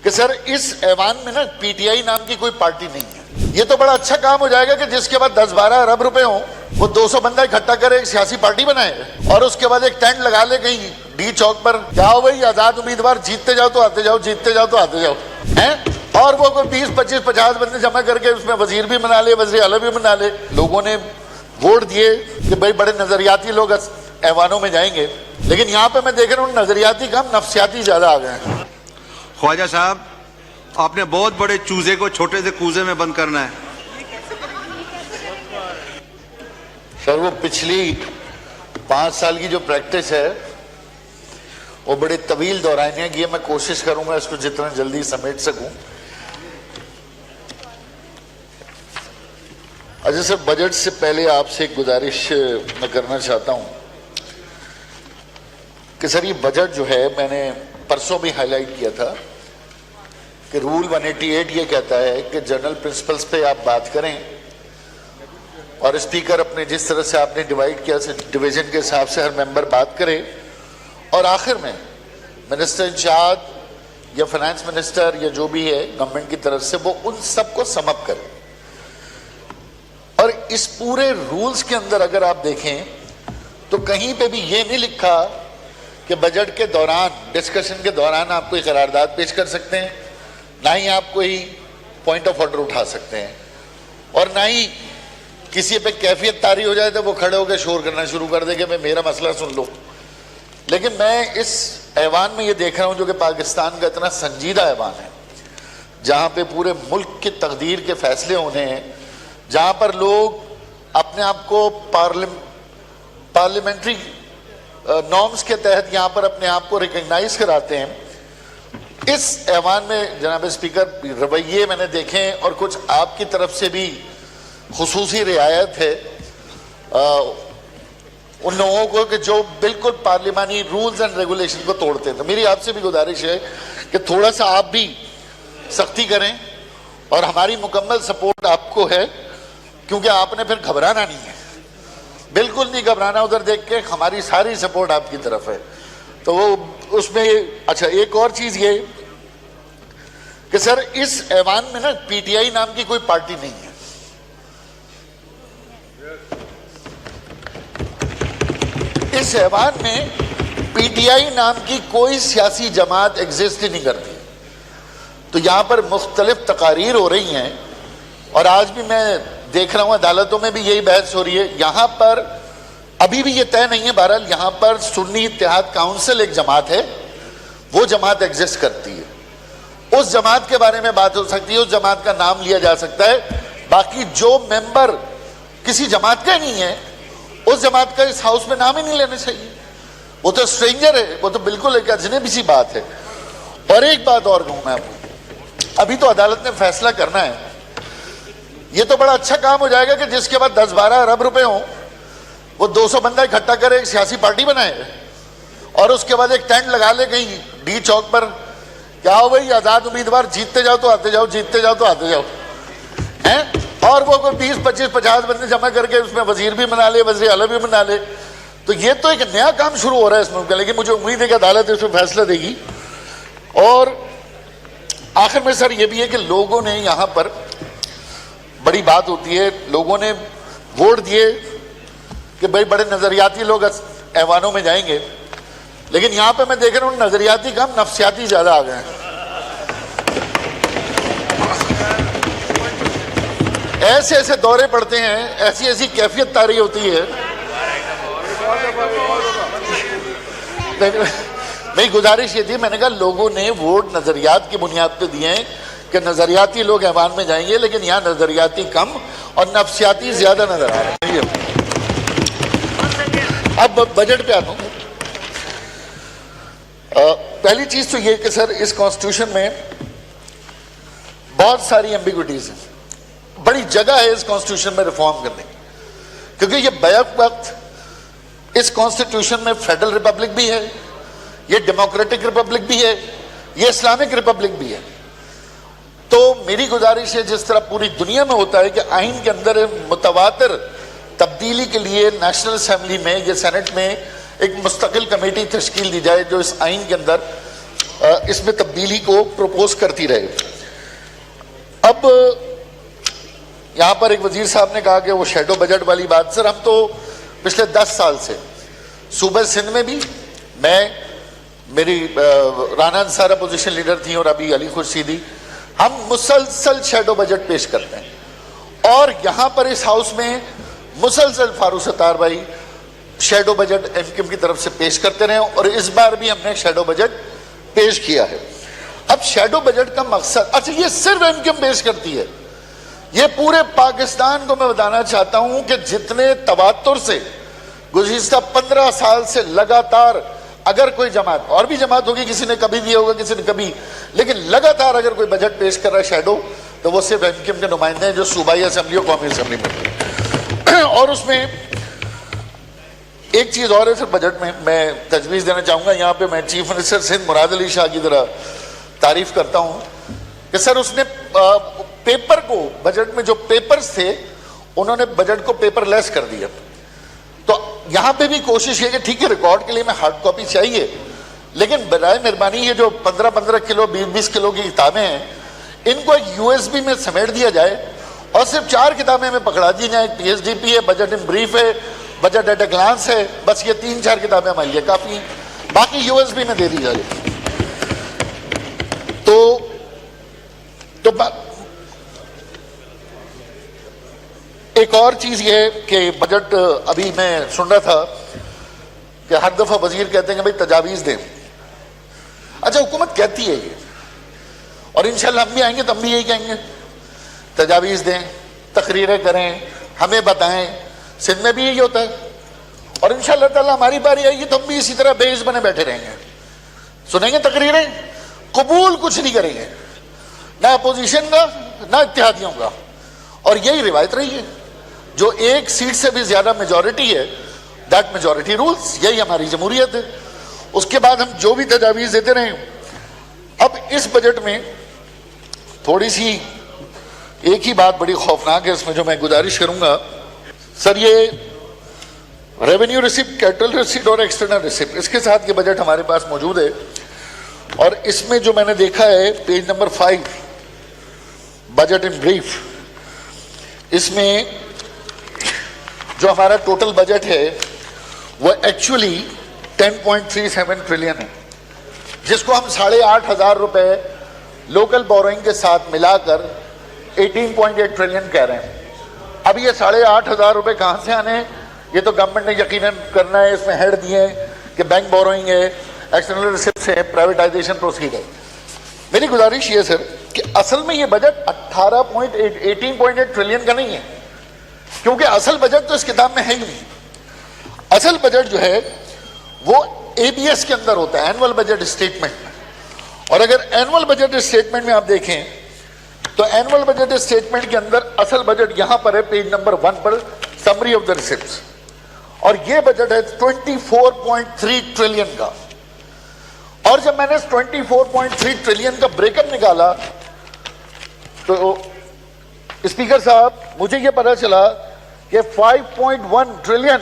कि सर इस ऐवान में ना पीटीआई नाम की कोई पार्टी नहीं है। ये तो बड़ा अच्छा काम हो जाएगा कि जिसके बाद 10-12 अरब रुपए हो, वो 200 बंदा इकट्ठा करे, एक सियासी पार्टी बनाए और उसके बाद एक टेंट लगा ले कहीं डी चौक पर, क्या हो भाई आजाद उम्मीदवार, जीतते जाओ तो आते जाओ, जीतते जाओ तो आते जाओ, हैं? और वो कोई 20-25-50 बंदे जमा करके उसमें वजीर भी बना ले, वजीर आला भी बना ले। लोगों ने वोट दिए कि भाई बड़े नजरियाती लोग ऐवानों में जाएंगे, लेकिन यहाँ पे मैं देख रहा हूँ नजरियाती कम नफ्सियाती ज्यादा आ गए हैं। ख्वाजा साहब, आपने बहुत बड़े चूजे को छोटे से कूजे में बंद करना है। सर वो पिछली 5 साल की जो प्रैक्टिस है वो बड़े तवील दौरानिया की है, मैं कोशिश करूंगा इसको जितना जल्दी समेट सकूं। अच्छा सर, बजट से पहले आपसे एक गुजारिश मैं करना चाहता हूं कि सर ये बजट जो है, मैंने परसों भी हाईलाइट किया था कि रूल 188 ये कहता है कि जनरल प्रिंसिपल्स पे आप बात करें और स्पीकर अपने जिस तरह से आपने डिवाइड किया डिवीजन के हिसाब से हर मेंबर बात करे और आखिर में मिनिस्टर इंचार्ज या फाइनेंस मिनिस्टर या जो भी है गवर्नमेंट की तरफ से वो उन सबको समअप करे। और इस पूरे रूल्स के अंदर अगर आप देखें तो कहीं पे भी ये नहीं लिखा कि बजट के दौरान, डिस्कशन के दौरान आप कोई करारदाद पेश कर सकते हैं, ना ही आप कोई पॉइंट ऑफ ऑर्डर उठा सकते हैं, और ना ही किसी पे कैफियत तारी हो जाए तो वो खड़े होकर शोर करना शुरू कर दे कि मैं मेरा मसला सुन लो। लेकिन मैं इस ऐवान में ये देख रहा हूं जो कि पाकिस्तान का इतना संजीदा ऐवान है, जहां पे पूरे मुल्क की तकदीर के फैसले होने हैं, जहां पर लोग अपने आप को पार्लियामेंट्री नॉर्म्स के तहत यहां पर अपने आप को रिकग्नाइज कराते हैं। इस ऐवान में जनाब स्पीकर रवैये मैंने देखे और कुछ आपकी तरफ से भी खुसूसी रियायत है उन लोगों को कि जो बिल्कुल पार्लियामानी रूल्स एंड रेगुलेशन को तोड़ते हैं। तो मेरी आपसे भी गुजारिश है कि थोड़ा सा आप भी सख्ती करें और हमारी मुकम्मल सपोर्ट आपको है, क्योंकि आपने फिर घबराना नहीं है, बिल्कुल नहीं घबराना। उधर देख के हमारी सारी सपोर्ट आपकी तरफ है। तो वो उसमें अच्छा एक और चीज ये कि सर इस ऐवान में ना पीटीआई नाम की कोई पार्टी नहीं है। इस ऐवान में पीटीआई नाम की कोई सियासी जमात एग्जिस्ट ही नहीं करती। तो यहां पर मुख्तलिफ तकारीर हो रही हैं और आज भी मैं देख रहा हूं अदालतों में भी यही बहस हो रही है। यहां पर अभी भी ये तय नहीं है, बहरहाल यहां पर सुन्नी इत्तेहाद काउंसिल एक जमात है, वो जमात एग्जिस्ट करती है। उस जमात के बारे में बात हो सकती है, उस जमात का नाम लिया जा सकता है। बाकी जो मेंबर किसी जमात का नहीं है, उस जमात का इस हाउस में नाम ही नहीं लेना चाहिए। वो तो स्ट्रेंजर है, वो तो बिल्कुल एक अजनबी सी बात है। और एक बात और कहूं मैं आपको, अभी तो अदालत ने फैसला करना है। ये तो बड़ा अच्छा काम हो जाएगा कि जिसके बाद 10-12 अरब रुपए हो, वो 200 बंदा इकट्ठा करे, एक सियासी पार्टी बनाए और उसके बाद एक टेंट लगा ले कहीं डी चौक पर, क्या हो भाई आजाद उम्मीदवार, जीतते जाओ तो आते जाओ, जीतते जाओ तो आते जाओ, हैं? और वो कोई 20-25-50 बंदे जमा करके उसमें वजीर भी बना ले, वजीर आला भी बना ले। तो ये तो एक नया काम शुरू हो रहा है इस मुल्क का, लेकिन मुझे उम्मीद है कि अदालत इसमें फैसला देगी। और आखिर में सर ये भी है कि लोगों ने यहां पर, बड़ी बात होती है, लोगों ने वोट दिए कि भाई बड़े नजरियाती लोग ऐवानों में जाएंगे, लेकिन यहां पे मैं देख रहा हूं नजरियाती कम नफ्सियाती ज्यादा आ गए हैं। ऐसे ऐसे दौरे पड़ते हैं, ऐसी ऐसी कैफियत तारी होती है। मेरी गुजारिश ये थी, मैंने कहा लोगों ने वोट नजरियात की बुनियाद पे दिए हैं कि नजरियाती लोग ऐवान में जाएंगे, लेकिन यहाँ नजरियाती कम और नफ्सियाती ज्यादा नजर आ रहे हैं। अब बजट पे आता हूं। पहली चीज तो ये कि सर इस कॉन्स्टिट्यूशन में बहुत सारी एम्बिग्विटीज हैं, बड़ी जगह है इस कॉन्स्टिट्यूशन में रिफॉर्म करने की, क्योंकि ये बैक वक्त इस कॉन्स्टिट्यूशन में फेडरल रिपब्लिक भी है, ये डेमोक्रेटिक रिपब्लिक भी है, ये इस्लामिक रिपब्लिक भी है। तो मेरी गुजारिश है, जिस तरह पूरी दुनिया में होता है कि आइन के अंदर मुतवातिर तब्दीली के लिए नेशनल असेंबली में या सेनेट में एक मुस्तकिल कमेटी तश्कील दी जाए जो इस आइन के अंदर इसमें तब्दीली को प्रपोज करती रहे। अब यहां पर एक वजीर साहब ने कहा कि वो शेडो बजट वाली बात, सर हम तो पिछले 10 साल से सूबे सिंध में भी, मेरी राना अंसार अपोजिशन लीडर थी और अभी अली खुर्शीदी, हम मुसलसल शेडो बजट पेश करते हैं और यहां पर इस हाउस में मुसलसल फारूक सत्तार भाई शेडो बजट एमक्यूएम की तरफ से पेश करते रहे और इस बार भी हमने शेडो बजट पेश किया है। अब शेडो बजट का मकसद, अच्छा ये सिर्फ एमक्यूएम पेश करती है, ये पूरे पाकिस्तान को मैं बताना चाहता हूं कि जितने तवातुर से गुज़िश्ता 15 साल से लगातार, अगर कोई जमात, और भी जमात होगी, किसी ने कभी दिया होगा किसी ने कभी, लेकिन लगातार अगर कोई बजट पेश कर रहा है शेडो, तो वो सिर्फ एमक्यूएम के नुमाइंदे हैं जो सूबाई असेंबली और कौमी असेंबली में। और उसमें एक चीज और है सर, बजट में मैं तजवीज़ देना चाहूंगा, यहाँ पे मैं चीफ मिनिस्टर सिंध मुराद अली शाह की तरह तारीफ करता हूँ कि सर उसने पेपर को, बजट में जो पेपर्स थे उन्होंने बजट को पेपरलेस कर दिया। तो यहां पे भी कोशिश है कि ठीक है रिकॉर्ड के लिए मैं हार्ड कॉपी चाहिए, लेकिन बराए मेहरबानी ये जो 15-15 किलो 20-20 किलो की किताबें हैं, इनको एक यूएसबी में समेट दिया जाए और सिर्फ 4 किताबें में पकड़ा दी जाए। पीएचडीपी है, बजट इन ब्रीफ है, बजट एट ए ग्लांस है, बस ये 3-4 किताबें हमारे लिए काफी, बाकी यूएसबी में दे दी जाए। तो एक और चीज ये कि बजट, अभी मैं सुन रहा था कि हर दफा वजीर कहते हैं कि भाई तजावीज दें। अच्छा हुकूमत कहती है ये, और इंशाल्लाह हम भी आएंगे तो हम भी यही कहेंगे, तजावीज दें, तकरीरें करें, हमें बताएं। सिंध में भी यही होता है और इंशाल्लाह ताला हमारी बारी आएगी तो हम भी इसी तरह बेइज्जत बने बैठे रहेंगे, सुनेंगे तकरीरें, कबूल कुछ नहीं करेंगे, ना अपोजिशन का ना इत्तेहादियों का। और यही रिवायत रही है, जो एक सीट से भी ज्यादा मेजॉरिटी है, दैट मेजॉरिटी रूल्स, यही हमारी जमहूरियत है। उसके बाद हम जो भी तजावीज देते रहे। अब इस बजट में थोड़ी सी एक ही बात बड़ी खौफनाक है इसमें, जो मैं गुजारिश करूंगा सर, ये रेवेन्यू रिसिप्ट, कैपिटल रिसिप्ट और एक्सटर्नल रिसिप्ट, इसके साथ ये बजट हमारे पास मौजूद है। और इसमें जो मैंने देखा है page number 5, budget in brief, इसमें जो हमारा टोटल बजट है वो एक्चुअली 10.37 ट्रिलियन है, जिसको हम 8,500 रुपए लोकल बोरोइंग के साथ मिलाकर 18.8 ट्रिलियन कह रहे हैं। अब ये 8,500 रुपए कहां से आने हैं, ये तो गवर्नमेंट ने यकीनन करना है, इसमें हेड दिए हैं कि बैंक बोरोइंग है, एक्सटर्नल रिसिप्ट है, प्राइवेटाइजेशन प्रोसीड है। मेरी गुजारिश ये सर कि असल में ये बजट 18.8 ट्रिलियन का नहीं है, क्योंकि असल बजट तो इस किताब में है ही नहीं। असल बजट जो है वो एबीएस के अंदर होता है, एनुअल बजट स्टेटमेंट में। और अगर एनुअल बजट स्टेटमेंट में आप देखें तो एनुअल बजट स्टेटमेंट के अंदर असल बजट यहां पर है पेज नंबर 1 पर, समरी ऑफ द रिसिप्ट्स, और ये बजट है 24.3 ट्रिलियन का। और जब मैंने 24.3 ट्रिलियन का ब्रेकअप निकाला तो स्पीकर साहब मुझे यह पता चला कि 5.1 ट्रिलियन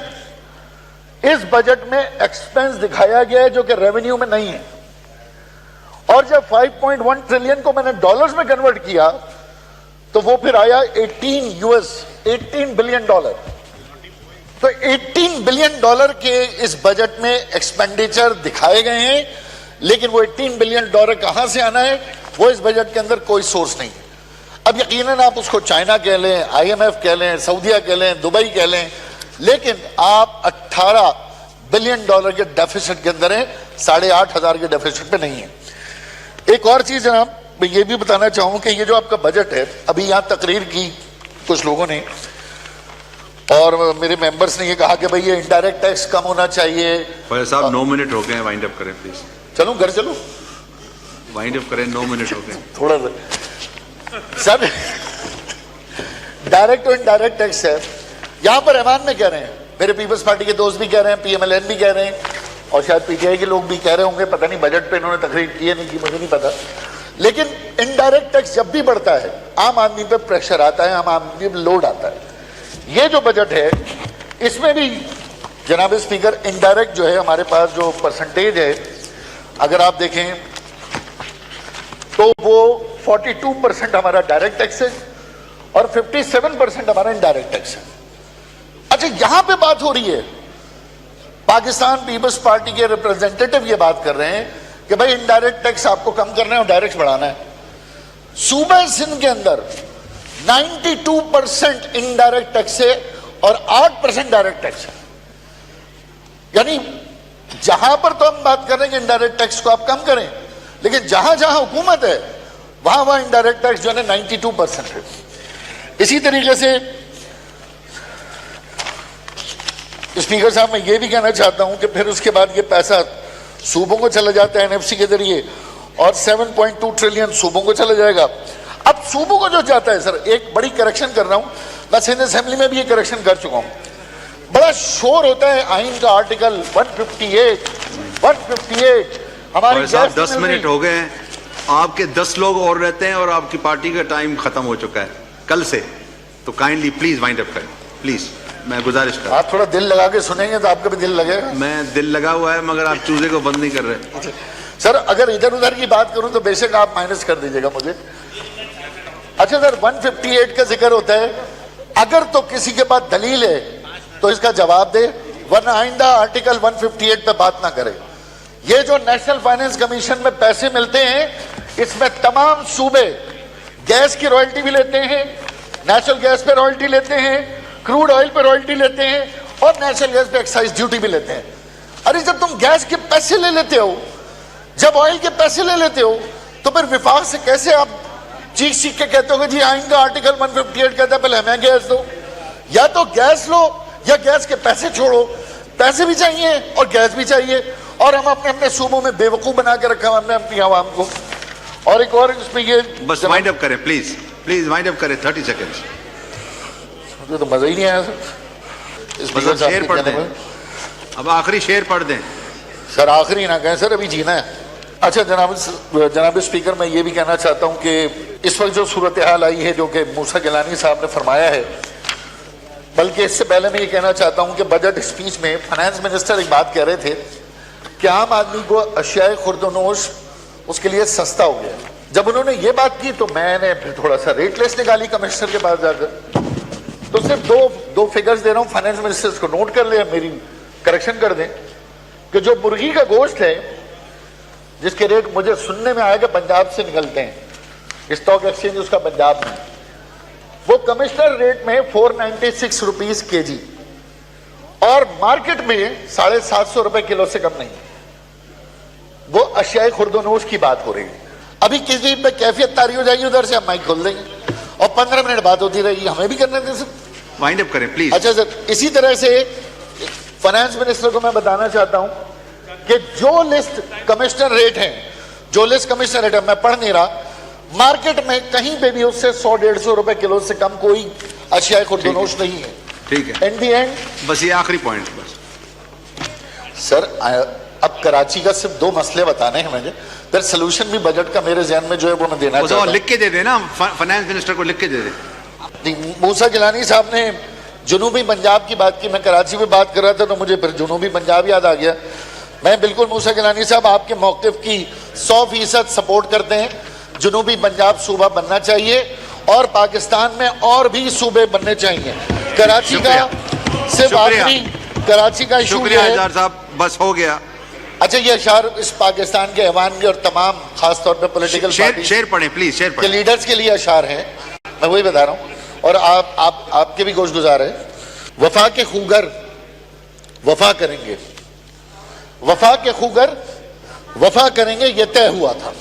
इस बजट में एक्सपेंस दिखाया गया है जो कि रेवेन्यू में नहीं है। और जब 5.1 ट्रिलियन को मैंने डॉलर्स में कन्वर्ट किया तो वो फिर आया 18 बिलियन डॉलर। तो 18 बिलियन डॉलर के इस बजट में एक्सपेंडिचर दिखाए गए हैं, लेकिन वो 18 बिलियन डॉलर कहां से आना है वो इस बजट के अंदर कोई सोर्स नहीं है। अब यकीनन आप उसको चाइना कह लें, आईएमएफ कह लें, सऊदीया कह लें, दुबई कह लें, लेकिन आप 18 बिलियन डॉलर के डेफिसिट के अंदर हैं, 8,500 के डेफिसिट पे नहीं है। एक और चीज जनाब मैं ये भी बताना चाहूं कि ये जो आपका बजट है, अभी यहां तकरीर की कुछ लोगों ने और मेरे मेंबर्स ने ये कहा कि भाई ये इनडायरेक्ट टैक्स कम होना चाहिए। साहब 9 मिनट हो गए, वाइंड अप करें प्लीज। चलूं घर चलूं, वाइंड अप करें, 9 मिनट हो गए थोड़ा सर। डायरेक्ट और इनडायरेक्ट टैक्स है, यहां पर रहमान में कह रहे हैं, मेरे पीपल्स पार्टी के दोस्त भी कह रहे हैं, पीएमएलएन भी कह रहे हैं, और शायद पीटीआई के लोग भी कह रहे होंगे, पता नहीं बजट पे इन्होंने तकरीर की है नहीं की, मुझे नहीं पता। लेकिन इनडायरेक्ट टैक्स जब भी बढ़ता है आम आदमी पे प्रेशर आता है, आम आदमी पे लोड आता है। ये जो बजट है इसमें भी जनाब स्पीकर इनडायरेक्ट जो है हमारे पास जो परसेंटेज है, अगर आप देखें तो वो 42% हमारा डायरेक्ट टैक्स है और 57% हमारा इनडायरेक्ट टैक्स है। अच्छा, यहां पे बात हो रही है, पाकिस्तान पीपल्स पार्टी के रिप्रेजेंटेटिव ये बात कर रहे हैं कि भाई इनडायरेक्ट टैक्स आपको कम करना है और डायरेक्ट बढ़ाना है। सूबा सिंध के अंदर 92% इनडायरेक्ट टैक्स है और 8% डायरेक्ट टैक्स है। यानी जहां पर तो हम बात कर रहे हैं कि इनडायरेक्ट टैक्स को आप कम करें, लेकिन जहां जहां हुकूमत है वहां वहां इनडायरेक्ट टैक्स जो है 92% है। इसी तरीके से स्पीकर साहब, मैं ये भी कहना चाहता हूं कि फिर उसके बाद ये पैसा सूबों को चला जाता है एनएफसी के जरिए और 7.2 ट्रिलियन सूबों को चला जाएगा। अब सूबों को जो जाता है, सर एक बड़ी करेक्शन कर रहा हूं, मैं सिंध असेंबली में भी ये करेक्शन कर चुका हूं। बड़ा शोर होता है आइन का आर्टिकल 158 हमारी साहब 10 मिनट हो गए हैं, आपके 10 लोग और रहते हैं और आपकी पार्टी का टाइम खत्म हो चुका है कल से, तो काइंडली प्लीज वाइंड अप करें प्लीज, मैं गुजारिश कर। आप थोड़ा दिल लगा के सुनेंगे तो आपका भी दिल लगेगा। मैं दिल लगा हुआ है मगर आप चूजे को बंद नहीं कर रहे। सर अगर इधर उधर की बात करूं तो बेशक आप माइनस कर दीजिएगा मुझे। अच्छा सर, 158 का जिक्र होता है, अगर तो किसी के पास दलील है तो इसका जवाब दे, वरना आइंदा आर्टिकल 158 पे बात ना करे। ये जो नेशनल फाइनेंस कमीशन में पैसे मिलते हैं, इसमें तमाम सूबे गैस की रॉयल्टी भी लेते हैं, नेचुरल गैस पे रॉयल्टी लेते हैं, क्रूड ऑयल पे रॉयल्टी लेते हैं और नेचुरल गैस पे एक्साइज ड्यूटी भी लेते हैं। अरे जब तुम गैस के पैसे ले लेते हो, जब ऑयल के पैसे ले लेते हो, तो फिर विफाक से कैसे आप चीख के कहते हो कि जी आइन का आर्टिकल 158 कहता है पहले हमें गैस दो। या तो गैस लो या गैस के पैसे छोड़ो। पैसे भी चाहिए और गैस भी चाहिए, और हम अपने अपने सूबों में बेवकूफ बना के रखा हमने अपनी आवाम को। और एक और इसमें ये बस वाइंड अप करें प्लीज, प्लीज वाइंड अप करें 30 सेकेंड्स। मुझे तो मजा ही नहीं आया सर। शेर पढ़ दें, अब आखिरी शेर पढ़ दें। सर आखिरी ना कहें सर, अभी जीना है। अच्छा जनाब स्पीकर, मैं ये भी कहना चाहता हूं कि इस वक्त जो सूरत हाल आई है, जो कि मूसा गिलानी साहब ने फरमाया है, बल्कि इससे पहले मैं ये कहना चाहता हूं कि बजट स्पीच में फाइनेंस मिनिस्टर एक बात कह रहे थे कि आम आदमी को अशियाए खुर्दनोश उसके लिए सस्ता हो गया। जब उन्होंने ये बात की तो मैंने फिर थोड़ा सा रेट लिस्ट निकाली कमिश्नर के पास जाकर, तो सिर्फ दो फिगर्स दे रहा हूं, फाइनेंस मिनिस्टर्स को नोट कर ले, मेरी करेक्शन कर दें कि जो मुर्गी का गोश्त है जिसके रेट मुझे सुनने में आया कि पंजाब से निकलते हैं, स्टॉक एक्सचेंज उसका पंजाब में, वो कमिश्नर रेट में 496 रुपीज केजी और मार्केट में 750 रुपए किलो से कम नहीं। वो अशियाए खुर्दनोश की बात हो रही है। अभी किसी पे कैफियत तारी हो जाएगी, उधर से हम माइक खोल देंगे और 15 मिनट बात होती रहेगी, हमें भी करने दें सर। वाइंड अप करें प्लीज। अच्छा सर, इसी तरह से फाइनेंस मिनिस्टर को मैं बताना चाहता हूं कि जो लिस्ट कमिश्नर रेट है, जो लिस्ट कमिश्नर रेट है, मैं पढ़ नहीं रहा, मार्केट में कहीं पे भी उससे 100-150 रुपए किलो से कम कोई अशियाए खुर्दनोश नहीं है। ठीक है, इन दी एंड बस ये आखिरी पॉइंट बस। सर अब कराची का सिर्फ 2 मसले बताने हैं मुझे, फिर सोल्यूशन भी बजट का मेरे ज़हन में जो है वो मैं देना चाहता हूं। लिख के दे देना, फाइनेंस मिनिस्टर को लिख के दे दे। मूसा गिलानी साहब ने जुनूबी पंजाब की बात की, मैं कराची में बात कर रहा था तो मुझे फिर जुनूबी पंजाब याद आ गया। मैं बिल्कुल मूसा गिलानी साहब आपके मौक़िफ़ की 100% सपोर्ट करते हैं। जुनूबी पंजाब सूबा बनना चाहिए और पाकिस्तान में और भी सूबे बनने चाहिए। कराची का सिर्फ आखिरी कराची का इशू है साहब, बस हो गया। अच्छा, ये अशार इस पाकिस्तान के ऐवान के और तमाम खासतौर पर पॉलिटिकल शेर पढ़ें प्लीज, शेर पढ़ें। लीडर्स के लिए अशार हैं, मैं वही बता रहा हूँ, और आपके भी गोश गुजार है। वफा के खूगर वफा करेंगे, वफा के खूगर वफा करेंगे, ये तय हुआ था।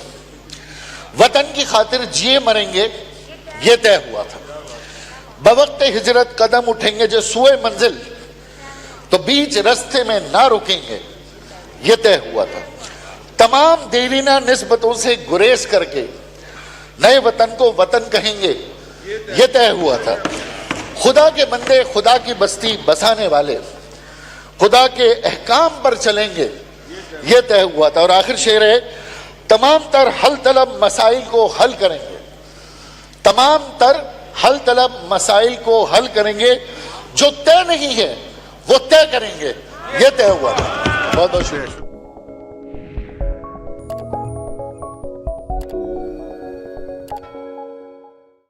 वतन की खातिर जिए मरेंगे, ये तय हुआ था। बवक्त हिजरत कदम उठेंगे जो सुए मंजिल, तो बीच रास्ते में ना रुकेंगे, ये तय हुआ था। तमाम देरीना निस्बतों से गुरेज करके नए वतन को वतन कहेंगे, ये तय हुआ था। खुदा के बंदे खुदा की बस्ती बसाने वाले खुदा के अहकाम पर चलेंगे, ये तय हुआ था। और आखिर शेर है, तमाम तर हल तलब मसाइल को हल करेंगे, तमाम तर हल तलब मसाइल को हल करेंगे, जो तय नहीं है वो तय करेंगे, ये तय हुआ था। बहुत बहुत शुक्रिया। है।